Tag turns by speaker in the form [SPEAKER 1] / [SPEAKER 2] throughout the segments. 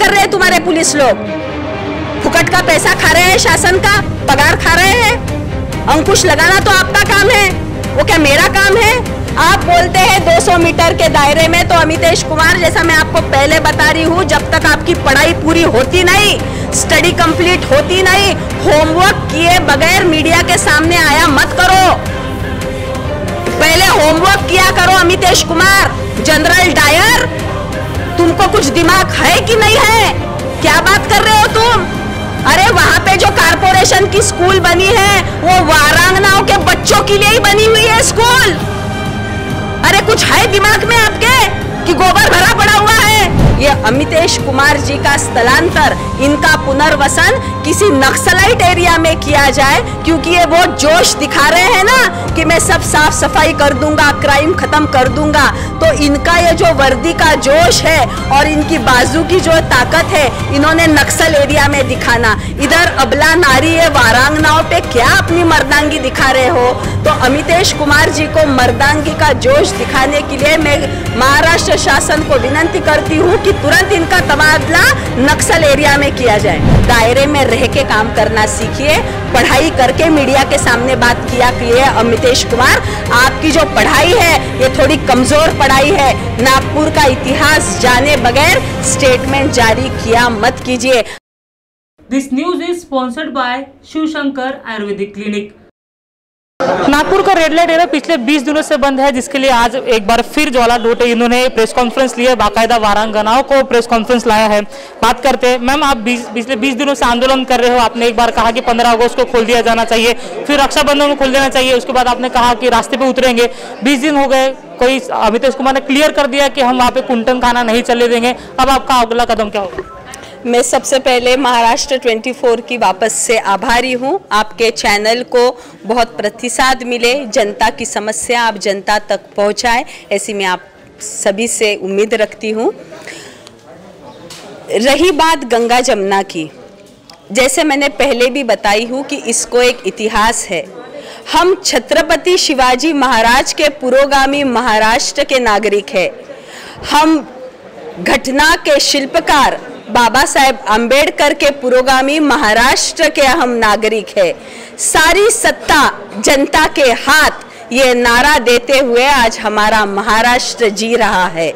[SPEAKER 1] कर रहे हैं तुम्हारे पुलिस लोग? फुकट का पैसा खा रहे हैं, शासन का पगार खा रहे हैं। अंकुश लगाना तो आपका काम है, वो क्या मेरा काम है? आप बोलते हैं 200 मीटर के दायरे में, तो अमितेश कुमार, जैसा मैं आपको पहले बता रही हूँ, जब तक आपकी पढ़ाई पूरी होती नहीं, स्टडी कंप्लीट होती नहीं, होमवर्क किए बगैर मीडिया के सामने आया मत करो। पहले होमवर्क किया करो अमितेश कुमार। जनरल डायर, तुमको कुछ दिमाग है कि नहीं है? क्या बात कर रहे हो तुम? अरे वहां पे जो कारपोरेशन की स्कूल बनी है, वो वारांगनाओं के बच्चों के लिए ही बनी हुई है स्कूल। अरे कुछ है दिमाग में आपके कि गोबर भरा पड़ा हुआ है? ये अमितेश कुमार जी का स्थलांतर, इनका पुनर्वसन किसी नक्सलाइट एरिया में किया जाए, क्योंकि ये बहुत जोश दिखा रहे हैं ना कि मैं सब साफ सफाई कर दूंगा, क्राइम खत्म कर दूंगा। तो इनका ये जो वर्दी का जोश है और इनकी बाजू की जो ताकत है, इन्होंने नक्सल एरिया में दिखाना। इधर अबला नारी है, वारांगनाओं पे क्या अपनी मर्दांगी दिखा रहे हो? तो अमितेश कुमार जी को मर्दांगी का जोश दिखाने के लिए मैं महाराष्ट्र शासन को विनती करती हूँ कि तुरंत इनका तबादला नक्सल एरिया में किया जाए। दायरे में रह के काम करना सीखिए, पढ़ाई करके मीडिया के सामने बात किया कीजिए। अमितेश कुमार, आपकी जो पढ़ाई है ये थोड़ी कमजोर पढ़ाई है। नागपुर का इतिहास जाने बगैर स्टेटमेंट जारी किया मत कीजिए।
[SPEAKER 2] This news is sponsored by Shivshankar Ayurvedic clinic.
[SPEAKER 3] Nagpur का रेड लाइट एरिया पिछले 20 दिनों से बंद है, जिसके लिए आज एक बार फिर ज्वाला डोटे इन्होंने प्रेस कॉन्फ्रेंस लिया, बाकायदा वारांगनाओं को प्रेस कॉन्फ्रेंस लाया है। बात करते हैं, मैम आप पिछले 20 दिनों से आंदोलन कर रहे हो। आपने एक बार कहा कि 15 अगस्त को खोल दिया जाना चाहिए, फिर रक्षाबंधन को खोल देना चाहिए, उसके बाद आपने कहा कि रास्ते पे उतरेंगे। 20 दिन हो गए, कोई अमितेश कुमार ने क्लियर कर दिया कि हम वहाँ पे कुंटन खाना नहीं चलने देंगे। अब आपका अगला कदम क्या होगा?
[SPEAKER 1] मैं सबसे पहले महाराष्ट्र 24 की वापस से आभारी हूँ। आपके चैनल को बहुत प्रतिसाद मिले, जनता की समस्या आप जनता तक पहुँचाए, ऐसी मैं आप सभी से उम्मीद रखती हूँ। रही बात गंगा जमुना की, जैसे मैंने पहले भी बताई हूँ कि इसको एक इतिहास है। हम छत्रपति शिवाजी महाराज के पुरोगामी महाराष्ट्र के नागरिक हैं। हम घटना के शिल्पकार बाबा साहेब आम्बेडकर के पुरोगामी महाराष्ट्र के हम नागरिक हैं। सारी सत्ता जनता के हाथ, ये नारा देते हुए आज हमारा महाराष्ट्र जी रहा है।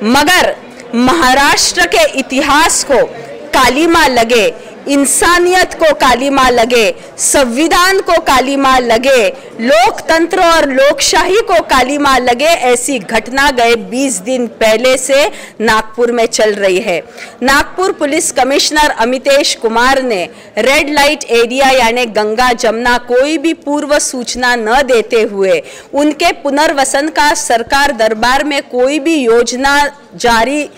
[SPEAKER 1] मगर महाराष्ट्र के इतिहास को कालीमा लगे, इंसानियत को कालीमा लगे, संविधान को कालीमा लगे, लोकतंत्र और लोकशाही को कालीमा लगे, ऐसी घटना गए 20 दिन पहले से नागपुर में चल रही है। नागपुर पुलिस कमिश्नर अमितेश कुमार ने रेड लाइट एरिया यानी गंगा जमुना कोई भी पूर्व सूचना न देते हुए उनके पुनर्वसन का सरकार दरबार में कोई भी योजना जारी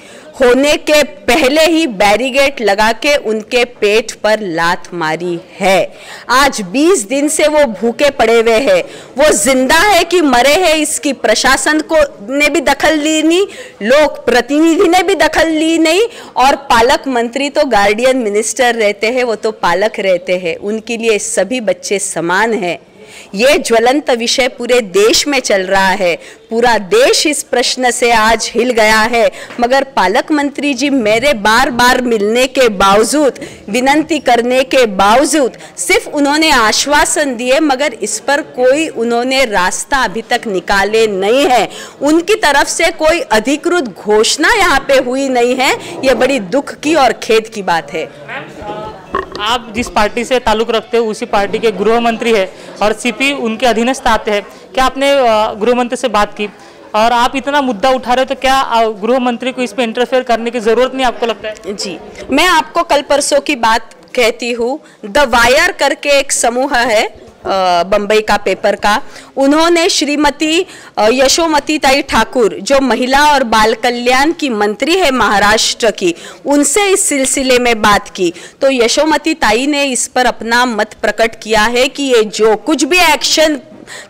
[SPEAKER 1] होने के पहले ही बैरिकेड लगा के उनके पेट पर लात मारी है। आज 20 दिन से वो भूखे पड़े हुए हैं। वो जिंदा है कि मरे हैं, इसकी प्रशासन को ने भी दखल ली नहीं, लोक प्रतिनिधि ने भी दखल ली नहीं, और पालक मंत्री तो गार्डियन मिनिस्टर रहते हैं, वो तो पालक रहते हैं, उनके लिए सभी बच्चे समान हैं। ये ज्वलंत विषय पूरे देश में चल रहा है, पूरा देश इस प्रश्न से आज हिल गया है। मगर पालक मंत्री जी मेरे बार बार मिलने के बावजूद, विनती करने के बावजूद सिर्फ उन्होंने आश्वासन दिए, मगर इस पर कोई उन्होंने रास्ता अभी तक निकाले नहीं है। उनकी तरफ से कोई अधिकृत घोषणा यहाँ पे हुई नहीं है। ये बड़ी दुख की और खेद की बात है।
[SPEAKER 3] आप जिस पार्टी से ताल्लुक रखते हो उसी पार्टी के गृह मंत्री है और सीपी उनके अधीनस्थ आते हैं। क्या आपने गृह मंत्री से बात की? और आप इतना मुद्दा उठा रहे हो, तो क्या गृह मंत्री को इस पे इंटरफेयर करने की जरूरत नहीं आपको लगता है?
[SPEAKER 1] जी, मैं आपको कल परसों की बात कहती हूँ। द वायर करके एक समूह है बंबई का पेपर का, उन्होंने श्रीमती यशोमती ताई ठाकुर जो महिला और बाल कल्याण की मंत्री है महाराष्ट्र की, उनसे इस सिलसिले में बात की। तो यशोमती ताई ने इस पर अपना मत प्रकट किया है कि ये जो कुछ भी एक्शन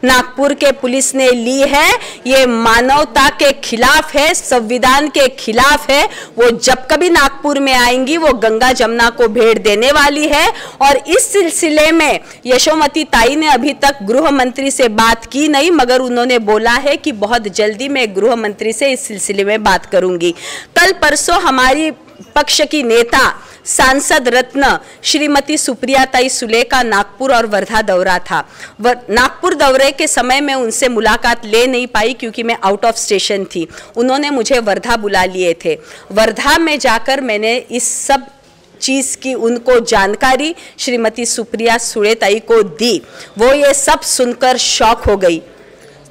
[SPEAKER 1] नागपुर के पुलिस ने ली है, ये मानवता के खिलाफ है, संविधान के खिलाफ है। वो जब कभी नागपुर में आएंगी वो गंगा जमुना को भेड़ देने वाली है। और इस सिलसिले में यशोमती ताई ने अभी तक गृह मंत्री से बात की नहीं, मगर उन्होंने बोला है कि बहुत जल्दी मैं गृह मंत्री से इस सिलसिले में बात करूंगी। कल परसों हमारी पक्ष की नेता सांसद रत्न श्रीमती सुप्रिया ताई सुले का नागपुर और वर्धा दौरा था। नागपुर दौरे के समय मैं उनसे मुलाकात ले नहीं पाई क्योंकि मैं आउट ऑफ स्टेशन थी। उन्होंने मुझे वर्धा बुला लिए थे। वर्धा में जाकर मैंने इस सब चीज़ की उनको जानकारी श्रीमती सुप्रिया सुले ताई को दी। वो ये सब सुनकर शॉक हो गई।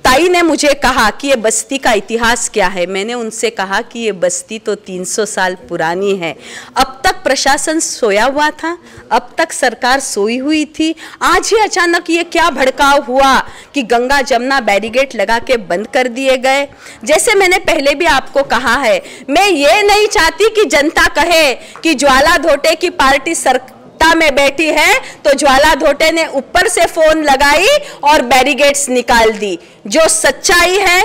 [SPEAKER 1] ताई ने मुझे कहा कि ये बस्ती का इतिहास क्या है। मैंने उनसे कहा कि ये बस्ती तो 300 साल पुरानी है। अब तक प्रशासन सोया हुआ था, अब तक सरकार सोई हुई थी। आज ही अचानक ये क्या भड़काव हुआ कि गंगा जमुना बैरिकेड लगा के बंद कर दिए गए। जैसे मैंने पहले भी आपको कहा है, मैं ये नहीं चाहती कि जनता कहे कि ज्वाला धोटे की पार्टी सत्ता में बैठी है तो ज्वाला धोटे ने ऊपर से फोन लगाई और बैरिकेड्स निकाल दी। जो सच्चाई है,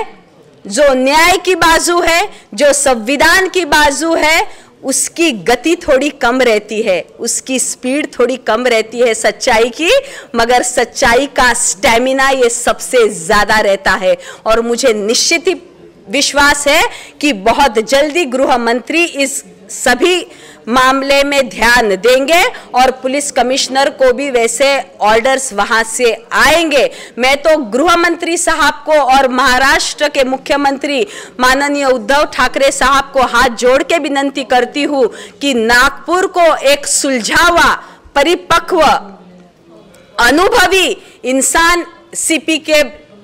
[SPEAKER 1] जो न्याय की बाजू है, जो संविधान की बाजू है, उसकी गति थोड़ी कम रहती है, उसकी स्पीड थोड़ी कम रहती है सच्चाई की, मगर सच्चाई का स्टैमिना ये सबसे ज्यादा रहता है। और मुझे निश्चित ही विश्वास है कि बहुत जल्दी गृह मंत्री इस सभी मामले में ध्यान देंगे और पुलिस कमिश्नर को भी वैसे ऑर्डर्स वहां से आएंगे। मैं तो गृह मंत्री साहब को और महाराष्ट्र के मुख्यमंत्री माननीय उद्धव ठाकरे साहब को हाथ जोड़ के विनंती करती हूं कि नागपुर को एक सुलझावा, परिपक्व, अनुभवी इंसान सीपी के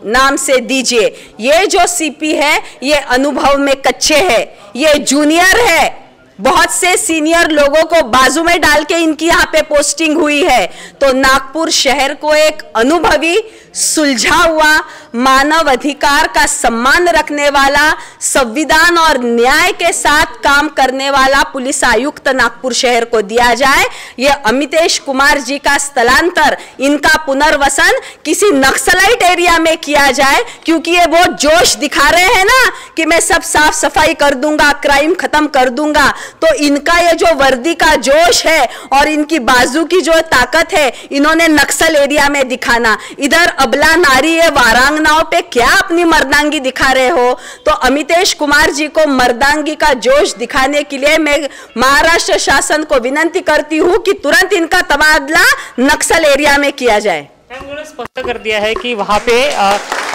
[SPEAKER 1] नाम से दीजिए। ये जो सीपी है ये अनुभव में कच्चे है, ये जूनियर है। बहुत से सीनियर लोगों को बाजू में डाल के इनकी यहाँ पे पोस्टिंग हुई है। तो नागपुर शहर को एक अनुभवी, सुलझा हुआ, मानव अधिकार का सम्मान रखने वाला, संविधान और न्याय के साथ काम करने वाला पुलिस आयुक्त नागपुर शहर को दिया जाए। ये अमितेश कुमार जी का स्थलांतर, इनका पुनर्वसन किसी नक्सलाइट एरिया में किया जाए, क्योंकि ये वो जोश दिखा रहे हैं ना कि मैं सब साफ सफाई कर दूंगा, क्राइम खत्म कर दूंगा। तो इनका ये जो वर्दी का जोश है और इनकी बाजू की जो ताकत है, इन्होंने नक्सल एरिया में दिखाना। इधर अबला नारी है, वारांगनाओं पे क्या अपनी मर्दांगी दिखा रहे हो? तो अमितेश कुमार जी को मर्दांगी का जोश दिखाने के लिए मैं महाराष्ट्र शासन को विनंती करती हूं कि तुरंत इनका तबादला नक्सल एरिया में किया जाए।
[SPEAKER 3] उन्होंने स्पष्ट कर दिया है कि वहाँ पे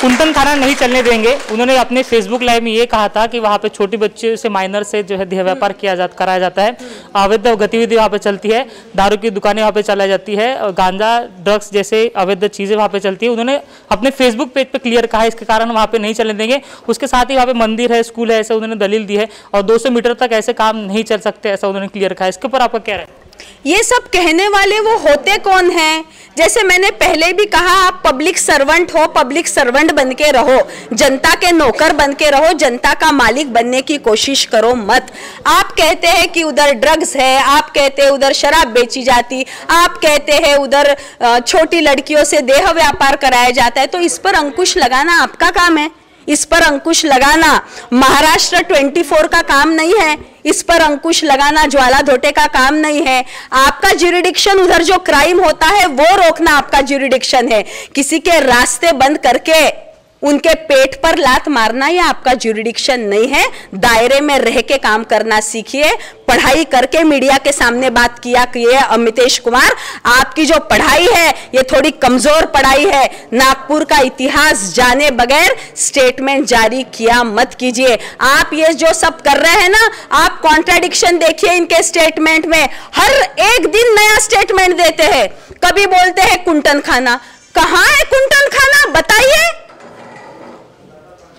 [SPEAKER 3] कुंटन खाना नहीं चलने देंगे। उन्होंने अपने फेसबुक लाइव में ये कहा था कि वहाँ पे छोटी बच्चे से, माइनर से जो है देह व्यापार कराया जाता है, अवैध गतिविधि वहाँ पे चलती है, दारू की दुकानें वहाँ पे चलाई जाती है, गांजा, ड्रग्स जैसे अवैध चीज़ें वहाँ पे चलती है। उन्होंने अपने फेसबुक पेज पे क्लियर कहा है इसके कारण वहाँ पे नहीं चलने देंगे। उसके साथ ही वहाँ पे मंदिर है, स्कूल है, ऐसे उन्होंने दलील दी है और 200 मीटर तक ऐसे काम नहीं चल सकते, ऐसा उन्होंने क्लियर कहा है। इसके ऊपर आपका क्या है?
[SPEAKER 1] ये सब कहने वाले वो होते कौन हैं? जैसे मैंने पहले भी कहा, आप पब्लिक सर्वेंट हो, पब्लिक सर्वेंट बन के रहो, जनता के नौकर बन के रहो, जनता का मालिक बनने की कोशिश करो मत। आप कहते हैं कि उधर ड्रग्स है, आप कहते हैं उधर शराब बेची जाती, आप कहते हैं उधर छोटी लड़कियों से देह व्यापार कराया जाता है, तो इस पर अंकुश लगाना आपका काम है। इस पर अंकुश लगाना महाराष्ट्र 24 का काम नहीं है। इस पर अंकुश लगाना ज्वाला धोटे का काम नहीं है। आपका ज्यूरिडिक्शन, उधर जो क्राइम होता है वो रोकना आपका ज्यूरिडिक्शन है। किसी के रास्ते बंद करके उनके पेट पर लात मारना ये आपका ज्यूरिडिक्शन नहीं है। दायरे में रह के काम करना सीखिए। पढ़ाई करके मीडिया के सामने बात किया कि ये अमितेश कुमार, आपकी जो पढ़ाई है ये थोड़ी कमजोर पढ़ाई है। नागपुर का इतिहास जाने बगैर स्टेटमेंट जारी किया मत कीजिए। आप ये जो सब कर रहे हैं ना, आप कॉन्ट्राडिक्शन देखिए इनके स्टेटमेंट में। हर एक दिन नया स्टेटमेंट देते हैं। कभी बोलते हैं कुंटन खाना, कहां है कुंटन खाना बताइए?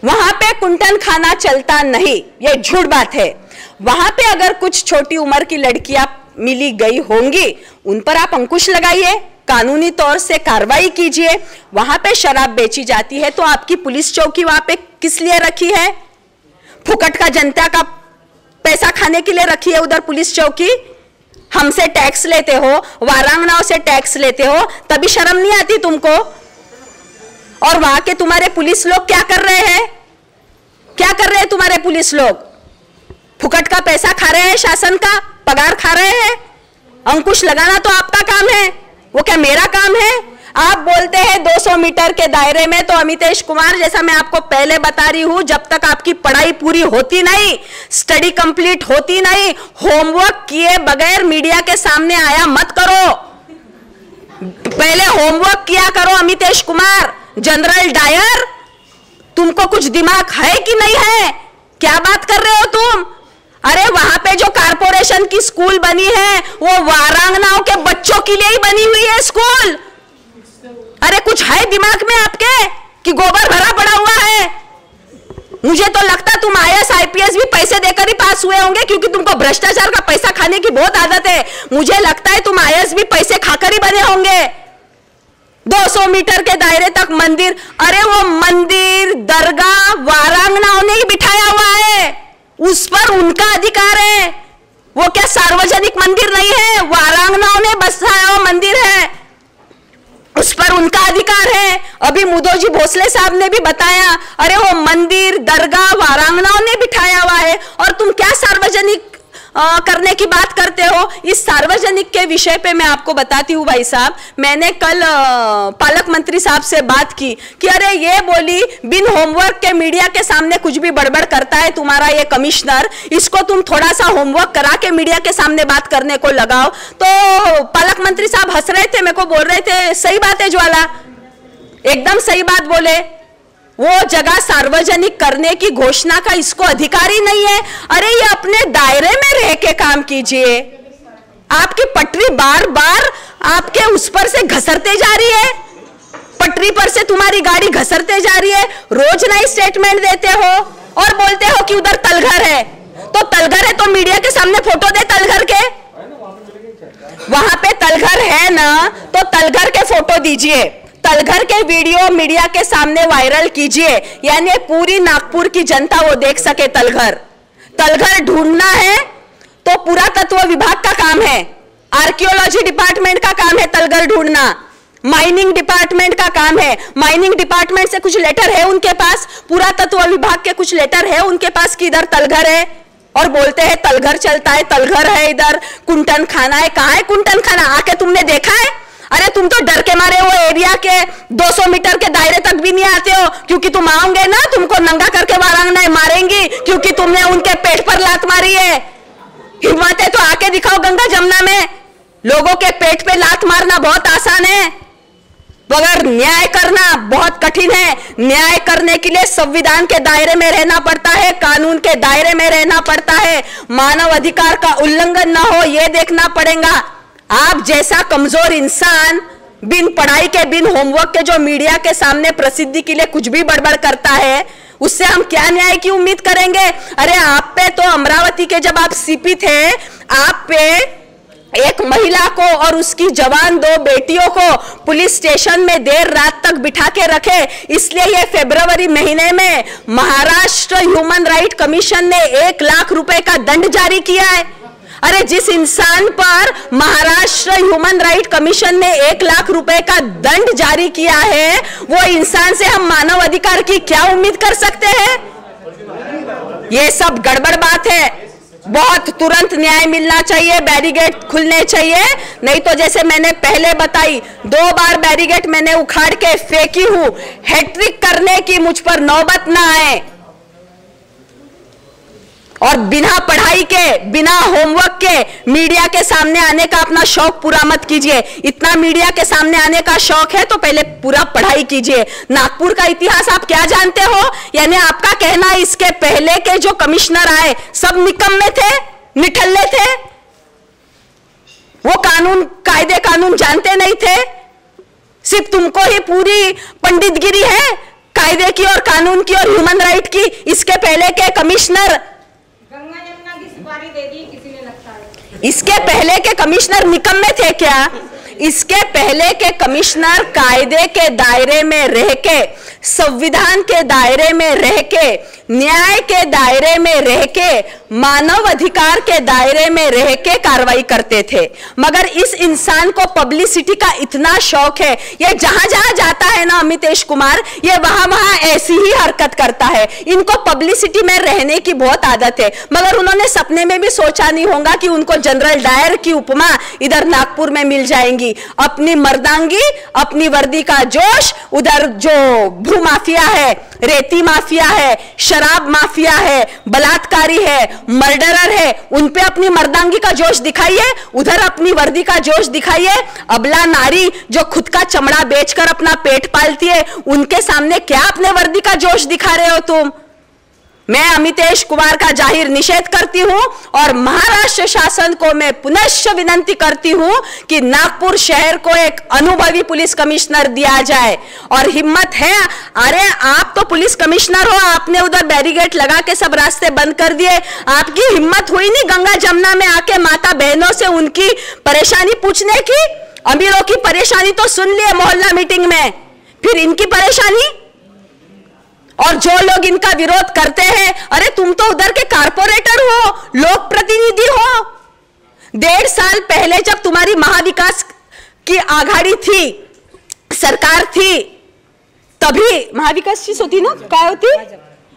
[SPEAKER 1] वहां पे कुंटन खाना चलता नहीं, ये झूठ बात है। वहां पे अगर कुछ छोटी उम्र की लड़कियां मिली गई होंगी, उन पर आप अंकुश लगाइए, कानूनी तौर से कार्रवाई कीजिए। वहां पे शराब बेची जाती है तो आपकी पुलिस चौकी वहां पे किस लिए रखी है? फुकट का जनता का पैसा खाने के लिए रखी है उधर पुलिस चौकी। हमसे टैक्स लेते हो, वारांगनाओं से टैक्स लेते हो, तभी शर्म नहीं आती तुमको? और वहां के तुम्हारे पुलिस लोग क्या कर रहे हैं? क्या कर रहे हैं तुम्हारे पुलिस लोग? फुकट का पैसा खा रहे हैं, शासन का पगार खा रहे हैं। अंकुश लगाना तो आपका काम है, वो क्या मेरा काम है? आप बोलते हैं 200 मीटर के दायरे में, तो अमितेश कुमार, जैसा मैं आपको पहले बता रही हूं, जब तक आपकी पढ़ाई पूरी होती नहीं, स्टडी कंप्लीट होती नहीं, होमवर्क किए बगैर मीडिया के सामने आया मत करो। पहले होमवर्क किया करो। अमितेश कुमार, जनरल डायर, तुमको कुछ दिमाग है कि नहीं है? क्या बात कर रहे हो तुम? अरे वहां पे जो कारपोरेशन की स्कूल बनी है वो वारांगनाओं के बच्चों के लिए ही बनी हुई है स्कूल। अरे कुछ है दिमाग में आपके कि गोबर भरा पड़ा हुआ है? मुझे तो लगता तुम IAS IPS भी पैसे देकर ही पास हुए होंगे, क्योंकि तुमको भ्रष्टाचार का पैसा खाने की बहुत आदत है। मुझे लगता है तुम IAS भी पैसे खाकर ही बने होंगे। 200 मीटर के दायरे तक मंदिर, अरे वो मंदिर दरगाह वारांगनाओं ने ही बिठाया हुआ है, उस पर उनका अधिकार है। वो क्या सार्वजनिक मंदिर नहीं है? वारांगनाओं ने बसाया हुआ मंदिर है, उस पर उनका अधिकार है। अभी मुदोजी भोसले साहब ने भी बताया, अरे वो मंदिर दरगाह वारांगनाओं ने बिठाया हुआ है, और तुम क्या सार्वजनिक करने की बात करते हो? इस सार्वजनिक के विषय पे मैं आपको बताती हूँ भाई साहब। मैंने कल पालक मंत्री साहब से बात की कि अरे ये बोली बिन होमवर्क के मीडिया के सामने कुछ भी बड़बड़ करता है तुम्हारा ये कमिश्नर, इसको तुम थोड़ा सा होमवर्क करा के मीडिया के सामने बात करने को लगाओ। तो पालक मंत्री साहब हंस रहे थे, मेरे को बोल रहे थे सही बात है ज्वाला, एकदम सही बात बोले। वो जगह सार्वजनिक करने की घोषणा का इसको अधिकार ही नहीं है। अरे ये अपने दायरे में रह के काम कीजिए। आपकी पटरी बार बार आपके उस पर से घसरते जा रही है, पटरी पर से तुम्हारी गाड़ी घसरते जा रही है। रोज नई स्टेटमेंट देते हो और बोलते हो कि उधर तलघर है, तो तलघर है तो मीडिया के सामने फोटो दे तलघर के। वहां पे तलघर है ना, तो तलघर के फोटो दीजिए, तलघर के वीडियो मीडिया के सामने वायरल कीजिए, यानी पूरी नागपुर की जनता वो देख सके। तलघर ढूंढना है तो पुरातत्व विभाग का काम है, आर्कियोलॉजी डिपार्टमेंट का काम है तलघर ढूंढना, माइनिंग डिपार्टमेंट का काम है। माइनिंग डिपार्टमेंट से कुछ लेटर है उनके पास, पुरातत्व विभाग के कुछ लेटर है उनके पास कि इधर तलघर है, और बोलते हैं तलघर चलता है, तलघर है, इधर कुंटन खाना है। कहां है कुंटन खाना? आके तुमने देखा है? अरे तुम तो डर के मारे वो एरिया के 200 मीटर के दायरे तक भी नहीं आते हो, क्योंकि तुम आओगे ना तुमको नंगा करके वारांगनाएं मारेंगी, क्योंकि तुमने उनके पेट पर लात मारी है। हिम्मत है तो आके दिखाओ गंगा जमुना में। लोगों के पेट पे लात मारना बहुत आसान है, मगर न्याय करना बहुत कठिन है। न्याय करने के लिए संविधान के दायरे में रहना पड़ता है, कानून के दायरे में रहना पड़ता है, मानव अधिकार का उल्लंघन ना हो ये देखना पड़ेगा। आप जैसा कमजोर इंसान बिन पढ़ाई के, बिन होमवर्क के जो मीडिया के सामने प्रसिद्धि के लिए कुछ भी बड़बड़ करता है, उससे हम क्या न्याय की उम्मीद करेंगे? अरे आप पे तो अमरावती के जब आप सीपी थे, आप पे एक महिला को और उसकी जवान 2 बेटियों को पुलिस स्टेशन में देर रात तक बिठा के रखे। इसलिए ये फरवरी महीने में महाराष्ट्र ह्यूमन राइट कमीशन ने 1 लाख रुपए का दंड जारी किया है। अरे जिस इंसान पर महाराष्ट्र ह्यूमन राइट कमीशन ने 1 लाख रुपए का दंड जारी किया है, वो इंसान से हम मानव अधिकार की क्या उम्मीद कर सकते हैं? ये सब गड़बड़ बात है। बहुत तुरंत न्याय मिलना चाहिए, बैरिकेड खुलने चाहिए, नहीं तो जैसे मैंने पहले बताई 2 बार बैरिकेड मैंने उखाड़ के फेंकी हूं। हैट्रिक करने की मुझ पर नौबत ना आए, और बिना पढ़ाई के, बिना होमवर्क के मीडिया के सामने आने का अपना शौक पूरा मत कीजिए। इतना मीडिया के सामने आने का शौक है तो पहले पूरा पढ़ाई कीजिए। नागपुर का इतिहास आप क्या जानते हो? यानी आपका कहना इसके पहले के जो कमिश्नर आए सब निकम्मे थे, निठल्ले थे, वो कानून, कायदे कानून जानते नहीं थे। सिर्फ तुमको ही पूरी पंडितगिरी है कायदे की और कानून की और ह्यूमन राइट की। इसके पहले के कमिश्नर
[SPEAKER 4] गंगा यमुना की सुपारी दे दी किसी ने, लगता है।
[SPEAKER 1] इसके पहले के कमिश्नर निकम्मे थे क्या? इसके पहले के कमिश्नर कायदे के दायरे में रह के, संविधान के दायरे में रह के, न्याय के दायरे में रह के मानव अधिकार के दायरे में रह के कार्रवाई करते थे, मगर इस इंसान को पब्लिसिटी का इतना शौक है, ये जहां जहां जाता है ना अमितेश कुमार, ये वहां वहां ऐसी ही हरकत करता है। इनको पब्लिसिटी में रहने की बहुत आदत है, मगर उन्होंने सपने में भी सोचा नहीं होगा कि उनको जनरल डायर की उपमा इधर नागपुर में मिल जाएंगी। अपनी मर्दांगी, अपनी वर्दी का जोश, उधर जो भू माफिया है, रेती माफिया है, शराब माफिया है, बलात्कारी है, मर्डरर है, उन पे अपनी मर्दांगी का जोश दिखाइए, उधर अपनी वर्दी का जोश दिखाइए। अबला नारी जो खुद का चमड़ा बेचकर अपना पेट पालती है, उनके सामने क्या अपने वर्दी का जोश दिखा रहे हो तुम? मैं अमितेश कुमार का जाहिर निषेध करती हूं और महाराष्ट्र शासन को मैं पुनश्च विनंती करती हूं कि नागपुर शहर को एक अनुभवी पुलिस कमिश्नर दिया जाए। और हिम्मत है, अरे आप तो पुलिस कमिश्नर हो, आपने उधर बैरिकेड लगा के सब रास्ते बंद कर दिए, आपकी हिम्मत हुई नहीं गंगा जमुना में आके माता बहनों से उनकी परेशानी पूछने की? अमीरों की परेशानी तो सुन लिए मोहल्ला मीटिंग में, फिर इनकी परेशानी? और जो लोग इनका विरोध करते हैं, अरे तुम तो उधर के कारपोरेटर हो, लोक प्रतिनिधि हो। 1.5 साल पहले जब तुम्हारी महाविकास की आघाड़ी थी, सरकार थी, तभी महाविकास होती ना, क्या होती?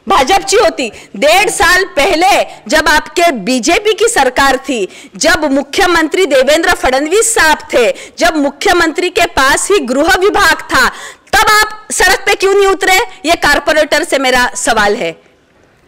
[SPEAKER 1] भाजपची होती। 1.5 साल पहले जब आपके बीजेपी की सरकार थी, जब मुख्यमंत्री देवेंद्र फडणवीस साहब थे, जब मुख्यमंत्री के पास ही गृह विभाग था, तब आप सड़क पे क्यों नहीं उतरे? ये कारपोरेटर से मेरा सवाल है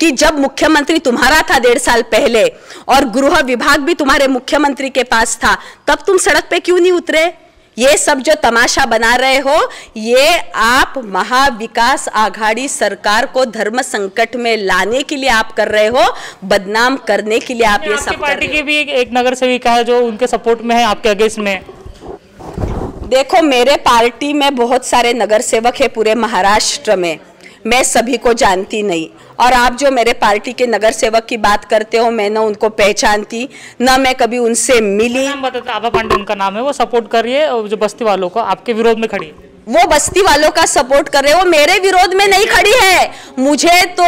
[SPEAKER 1] कि जब मुख्यमंत्री तुम्हारा था 1.5 साल पहले और गृह विभाग भी तुम्हारे मुख्यमंत्री के पास था, तब तुम सड़क पे क्यों नहीं उतरे? ये सब जो तमाशा बना रहे हो, ये आप महाविकास आघाड़ी सरकार को धर्म संकट में लाने के लिए आप कर रहे हो, बदनाम करने के लिए आप ये सब कर रहे हो।
[SPEAKER 3] पार्टी के भी एक नगर सेविका है जो उनके सपोर्ट में है, आपके अगेंस्ट में।
[SPEAKER 1] देखो, मेरे पार्टी में बहुत सारे नगर सेवक है पूरे महाराष्ट्र में, मैं सभी को जानती नहीं। और आप जो मेरे पार्टी के नगर सेवक की बात करते हो, मैं ना उनको पहचानती, ना मैं कभी उनसे मिली।
[SPEAKER 3] नाम बताते, आभा पांडे उनका नाम है, वो सपोर्ट कर रही है और जो बस्ती वालों को आपके विरोध में खड़ी है।
[SPEAKER 1] वो बस्ती वालों का सपोर्ट कर रहे हो, मेरे विरोध में नहीं खड़ी है। मुझे तो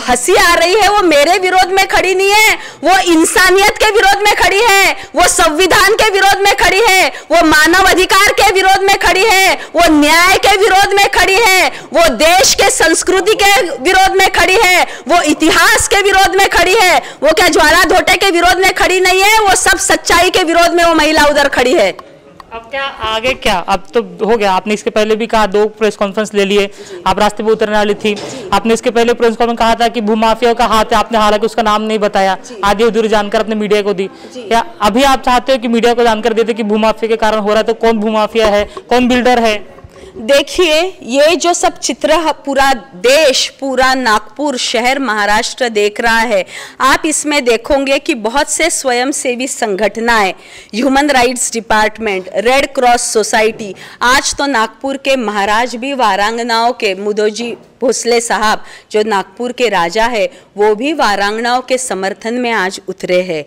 [SPEAKER 1] हंसी आ रही है, वो मेरे विरोध में खड़ी नहीं है, वो इंसानियत के विरोध में खड़ी है, वो संविधान के विरोध में खड़ी है, वो मानव अधिकार के विरोध में खड़ी है, वो न्याय के विरोध में खड़ी है, वो देश के संस्कृति के विरोध में खड़ी है, वो इतिहास के विरोध में खड़ी है। वो क्या ज्वाला धोटे के विरोध में खड़ी नहीं है, वो सब सच्चाई के विरोध में वो महिला उधर खड़ी है।
[SPEAKER 3] अब क्या आगे क्या? अब तो हो गया, आपने इसके पहले भी कहा, 2 प्रेस कॉन्फ्रेंस ले लिए, आप रास्ते पे उतरने वाली थी, आपने इसके पहले प्रेस कॉन्फ्रेंस कहा था कि भूमाफिया का हाथ है, आपने हालांकि उसका नाम नहीं बताया, आधी अधूरी जानकर अपने मीडिया को दी। क्या अभी आप चाहते हो कि मीडिया को जानकर देते कि भूमाफिया के कारण हो रहा है? तो कौन भूमाफिया है, कौन बिल्डर है?
[SPEAKER 1] देखिए, ये जो सब चित्र पूरा देश, पूरा नागपुर शहर महाराष्ट्र देख रहा है, आप इसमें देखोगे कि बहुत से स्वयंसेवी संगठनाएं, human rights department, red cross society, आज तो नागपुर के महाराज भी वारांगनाओं के, मुदोजी भोसले साहब जो नागपुर के राजा है, वो भी वारांगनाओं के समर्थन में आज उतरे हैं।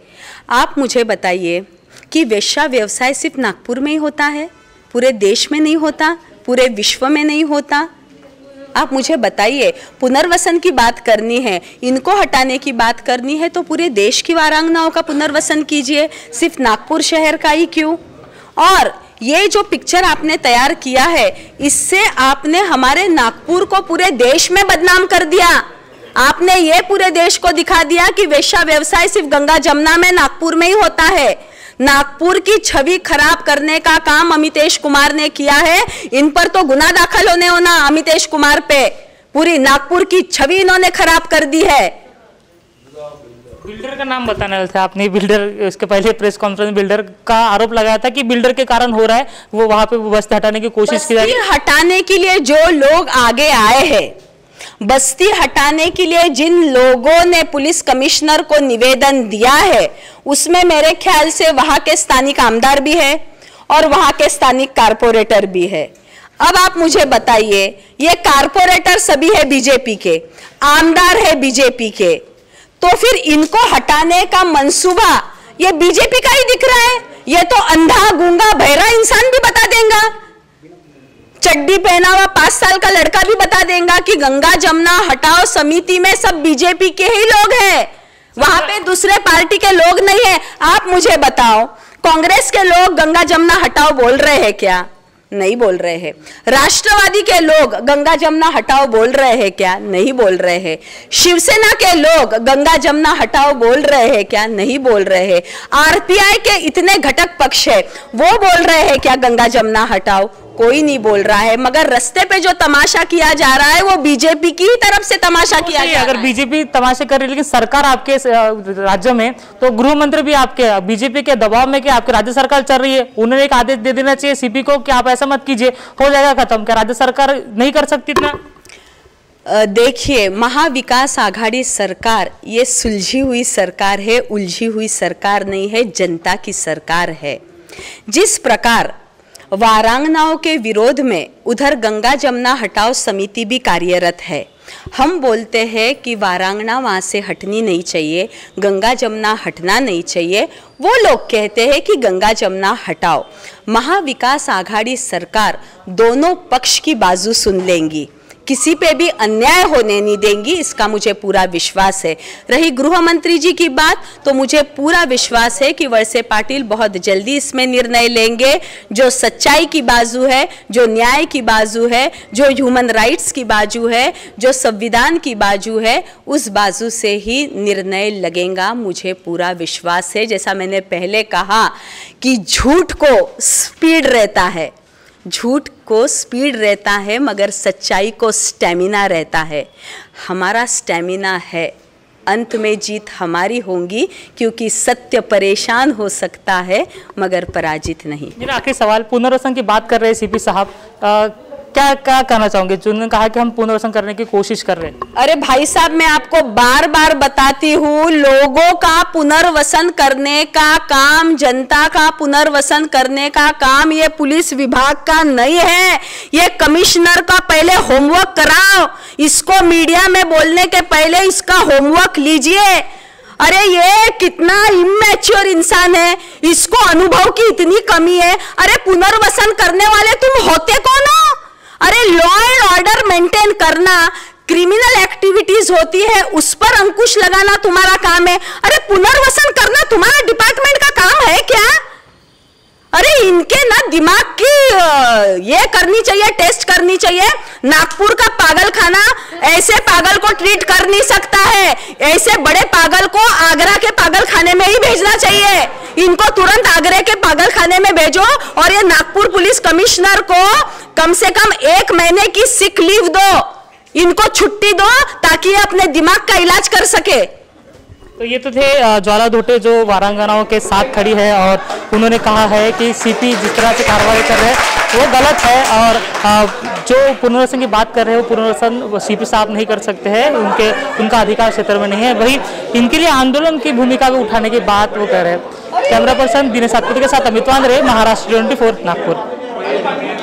[SPEAKER 1] आप मुझे बताइए कि वेश्या व्यवसाय सिर्फ नागपुर में ही होता है? पूरे देश में नहीं होता? पूरे विश्व में नहीं होता? आप मुझे बताइए। पुनर्वसन की बात करनी है, इनको हटाने की बात करनी है, तो पूरे देश की वारांगनाओं का पुनर्वसन कीजिए, सिर्फ नागपुर शहर का ही क्यों? और ये जो पिक्चर आपने तैयार किया है, इससे आपने हमारे नागपुर को पूरे देश में बदनाम कर दिया। आपने ये पूरे देश को दिखा दिया कि वेश्या व्यवसाय सिर्फ गंगा जमुना में, नागपुर में ही होता है। नागपुर की छवि खराब करने का काम अमितेश कुमार ने किया है। इन पर तो गुनाह दाखिल होना अमितेश कुमार पे। पूरी नागपुर की छवि इन्होंने खराब कर दी है।
[SPEAKER 3] बिल्डर का नाम बताने थे आपने, बिल्डर, इसके पहले प्रेस कॉन्फ्रेंस में बिल्डर का आरोप लगाया था कि बिल्डर के कारण हो रहा है, वो वहां पे बस्ती हटाने की कोशिश की जाएगी।
[SPEAKER 1] हटाने के लिए जो लोग आगे आए हैं, बस्ती हटाने के लिए जिन लोगों ने पुलिस कमिश्नर को निवेदन दिया है, उसमें मेरे ख्याल से वहां के स्थानिक आमदार भी है और वहां के स्थानिक कारपोरेटर भी है। अब आप मुझे बताइए, ये कारपोरेटर सभी है बीजेपी के, आमदार है बीजेपी के, तो फिर इनको हटाने का मंसूबा ये बीजेपी का ही दिख रहा है? ये तो अंधा गूंगा बहरा इंसान भी बता देगा, चड्डी पहना हुआ 5 साल का लड़का भी बता देगा कि गंगा जमुना हटाओ समिति में सब बीजेपी के ही लोग हैं। वहां पे दूसरे पार्टी के लोग नहीं है। आप मुझे बताओ, कांग्रेस के लोग गंगा जमुना हटाओ बोल रहे हैं क्या? नहीं बोल रहे हैं। राष्ट्रवादी के लोग गंगा जमुना हटाओ बोल रहे हैं क्या? नहीं बोल रहे हैं। शिवसेना के लोग गंगा जमुना हटाओ बोल रहे हैं क्या? नहीं बोल रहे हैं। आरपीआई के इतने घटक पक्ष है, वो बोल रहे हैं क्या गंगा जमुना हटाओ? कोई नहीं बोल रहा है। मगर रास्ते पे जो तमाशा किया जा रहा है वो बीजेपी की ही तरफ से तमाशा किया जा रहा है।
[SPEAKER 3] अगर बीजेपी तमाशा कर रही है, लेकिन सरकार आपके राज्य में, तो गृह मंत्री भी आपके बीजेपी के दबाव में कि आपकी राज्य सरकार चल रही है, उन्हें एक आदेश दे देना चाहिए सीपी को कि आप ऐसा मत कीजिए, हो जाएगा खत्म। क्या राज्य सरकार नहीं कर सकती इतना?
[SPEAKER 1] देखिए, महाविकास आघाड़ी सरकार ये सुलझी हुई सरकार है, उलझी हुई सरकार नहीं है, जनता की सरकार है। जिस प्रकार वारांगनाओं के विरोध में उधर गंगा जमुना हटाओ समिति भी कार्यरत है। हम बोलते हैं कि वारांगना वहाँ से हटनी नहीं चाहिए, गंगा जमुना हटना नहीं चाहिए। वो लोग कहते हैं कि गंगा जमुना हटाओ। महाविकास आघाड़ी सरकार दोनों पक्ष की बाजू सुन लेंगी, किसी पे भी अन्याय होने नहीं देंगी, इसका मुझे पूरा विश्वास है। रही गृह मंत्री जी की बात, तो मुझे पूरा विश्वास है कि वळसे पाटिल बहुत जल्दी इसमें निर्णय लेंगे। जो सच्चाई की बाजू है, जो न्याय की बाजू है, जो ह्यूमन राइट्स की बाजू है, जो संविधान की बाजू है, उस बाजू से ही निर्णय लगेगा, मुझे पूरा विश्वास है। जैसा मैंने पहले कहा कि झूठ को स्पीड रहता है, झूठ को स्पीड रहता है, मगर सच्चाई को स्टैमिना रहता है। हमारा स्टैमिना है, अंत में जीत हमारी होगी, क्योंकि सत्य परेशान हो सकता है मगर पराजित नहीं।
[SPEAKER 3] मेरा आखिरी सवाल, पुनर्वसन की बात कर रहे हैं सीपी साहब, क्या क्या कहना चाहोगे? जिन्होंने कहा कि हम पुनर्वसन करने की कोशिश कर रहे हैं।
[SPEAKER 1] अरे भाई साहब, मैं आपको बार बार बताती हूँ, लोगों का पुनर्वसन करने का काम, जनता का पुनर्वसन करने का काम ये पुलिस विभाग का नहीं है। ये कमिश्नर का पहले होमवर्क कराओ, इसको मीडिया में बोलने के पहले इसका होमवर्क लीजिए। अरे ये कितना इमैच्योर इंसान है, इसको अनुभव की इतनी कमी है। अरे पुनर्वसन करने वाले तुम होते कौन हो? अरे लॉ एंड ऑर्डर मेंटेन करना, क्रिमिनल एक्टिविटीज होती है उस पर अंकुश लगाना तुम्हारा काम है। अरे पुनर्वसन करना तुम्हारा डिपार्टमेंट का काम है क्या? अरे इनके ना दिमाग की ये करनी चाहिए, टेस्ट करनी चाहिए। नागपुर का पागल खाना ऐसे पागल को ट्रीट कर नहीं सकता है, ऐसे बड़े पागल को आगरा के पागल खाने में ही भेजना चाहिए। इनको तुरंत आगरा के पागल खाने में भेजो और ये नागपुर पुलिस कमिश्नर को कम से कम 1 महीने की सिक लीव दो, इनको छुट्टी दो ताकि ये अपने दिमाग का इलाज कर सके।
[SPEAKER 3] तो ये तो थे ज्वाला धोटे जो वारांगनाओं के साथ खड़ी है, और उन्होंने कहा है कि सीपी जिस तरह से कार्रवाई कर रहे हैं वो गलत है, और जो पुनर्वसन की बात कर रहे हैं वो पुनर्वसन सीपी साहब नहीं कर सकते हैं, उनका अधिकार क्षेत्र में नहीं है। वही इनके लिए आंदोलन की भूमिका भी उठाने की बात वो कर रहे हैं। कैमरा पर्सन दिनेश सातपुते के साथ अमित वांद्रे, महाराष्ट्र 24 नागपुर।